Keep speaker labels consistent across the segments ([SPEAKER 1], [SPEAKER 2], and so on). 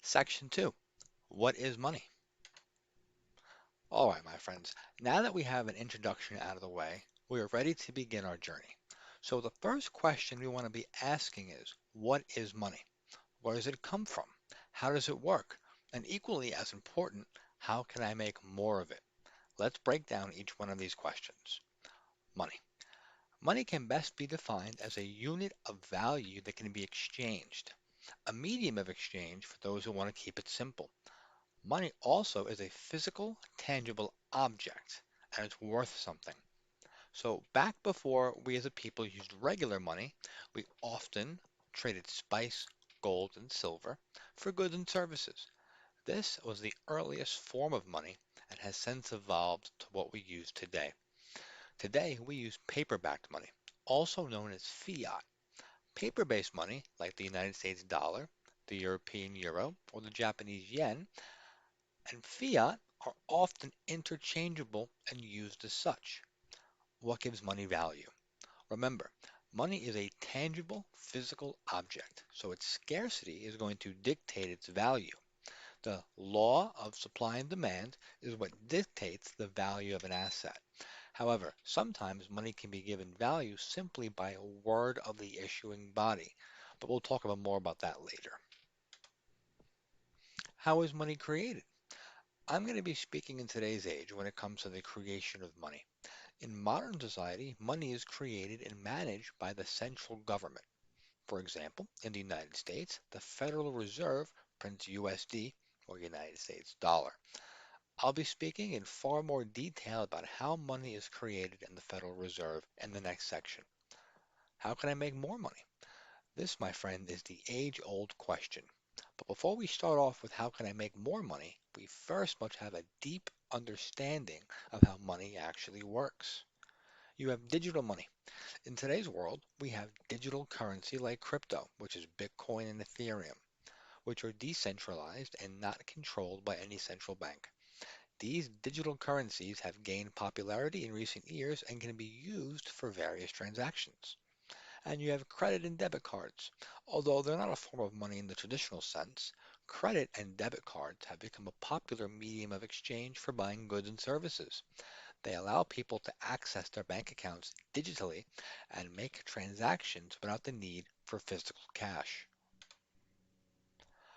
[SPEAKER 1] Section 2. What is money? All right, my friends. Now that we have an introduction out of the way, we are ready to begin our journey. So the first question we want to be asking is, what is money? Where does it come from? How does it work? And equally as important, how can I make more of it? Let's break down each one of these questions. Money. Money can best be defined as a unit of value that can be exchanged, a medium of exchange for those who want to keep it simple. Money also is a physical, tangible object, and it's worth something. So back before we as a people used regular money, we often traded spice, gold, and silver for goods and services. This was the earliest form of money and has since evolved to what we use today. Today, we use paper-backed money, also known as fiat. Paper-based money, like the United States dollar, the European euro, or the Japanese yen, and fiat are often interchangeable and used as such. What gives money value? Remember, money is a tangible physical object, so its scarcity is going to dictate its value. The law of supply and demand is what dictates the value of an asset. However, sometimes money can be given value simply by a word of the issuing body, but we'll talk about more about that later. How is money created? I'm going to be speaking in today's age when it comes to the creation of money. In modern society, money is created and managed by the central government. For example, in the United States, the Federal Reserve prints USD, or United States dollar. I'll be speaking in far more detail about how money is created in the Federal Reserve in the next section. How can I make more money? This, my friend, is the age-old question. But before we start off with how can I make more money, we first must have a deep understanding of how money actually works. You have digital money. In today's world, we have digital currency like crypto, which is Bitcoin and Ethereum, which are decentralized and not controlled by any central bank. These digital currencies have gained popularity in recent years and can be used for various transactions. And you have credit and debit cards. Although they're not a form of money in the traditional sense, credit and debit cards have become a popular medium of exchange for buying goods and services. They allow people to access their bank accounts digitally and make transactions without the need for physical cash.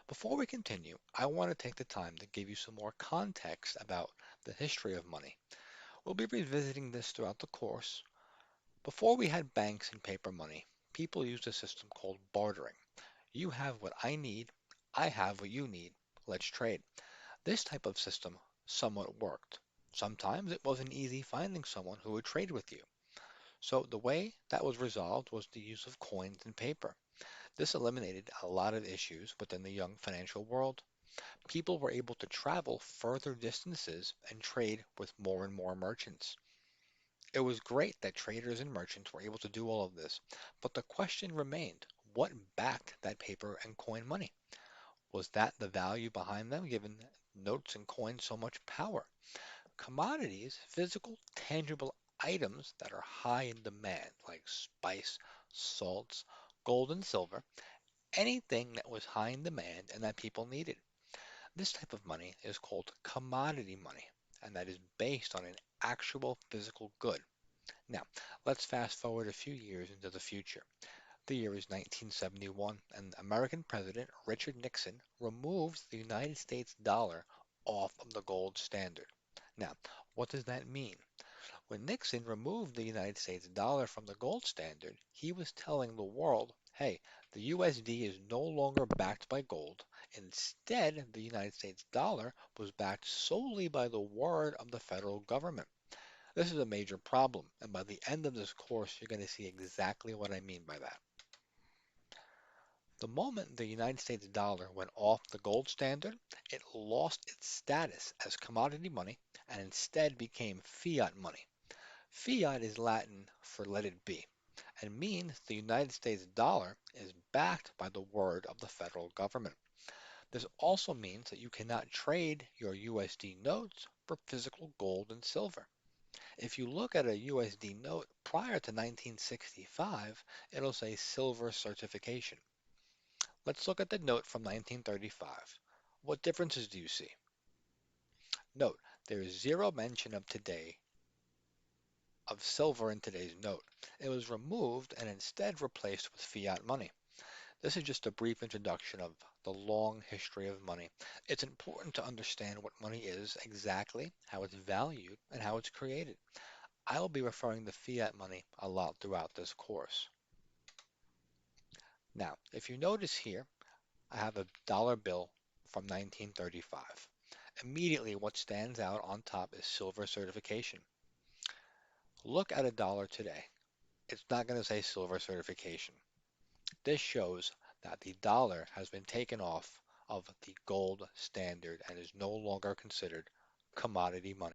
[SPEAKER 1] Before we continue, I want to take the time to give you some more context about the history of money. We'll be revisiting this throughout the course. Before we had banks and paper money, people used a system called bartering. You have what I need, I have what you need. Let's trade. This type of system somewhat worked. Sometimes it wasn't easy finding someone who would trade with you. So the way that was resolved was the use of coins and paper. This eliminated a lot of issues within the young financial world. People were able to travel further distances and trade with more and more merchants. It was great that traders and merchants were able to do all of this, but the question remained, what backed that paper and coin money? Was that the value behind them, given notes and coins so much power? Commodities, physical, tangible items that are high in demand, like spice, salts, gold, and silver, anything that was high in demand and that people needed. This type of money is called commodity money, and that is based on an actual physical good. Now, let's fast forward a few years into the future. The year is 1971, and American President Richard Nixon removes the United States dollar off of the gold standard. Now, what does that mean? When Nixon removed the United States dollar from the gold standard, he was telling the world, hey, the USD is no longer backed by gold. Instead, the United States dollar was backed solely by the word of the federal government. This is a major problem, and by the end of this course, you're going to see exactly what I mean by that. The moment the United States dollar went off the gold standard, it lost its status as commodity money and instead became fiat money. Fiat is Latin for let it be, and means the United States dollar is backed by the word of the federal government. This also means that you cannot trade your USD notes for physical gold and silver. If you look at a USD note prior to 1965, it'll say silver certification. Let's look at the note from 1935. What differences do you see? Note, there is zero mention of today of silver in today's note. It was removed and instead replaced with fiat money. This is just a brief introduction of the long history of money. It's important to understand what money is exactly, how it's valued, and how it's created. I will be referring to fiat money a lot throughout this course. Now, if you notice here, I have a dollar bill from 1935. Immediately, what stands out on top is silver certification. Look at a dollar today. It's not going to say silver certification. This shows that the dollar has been taken off of the gold standard and is no longer considered commodity money.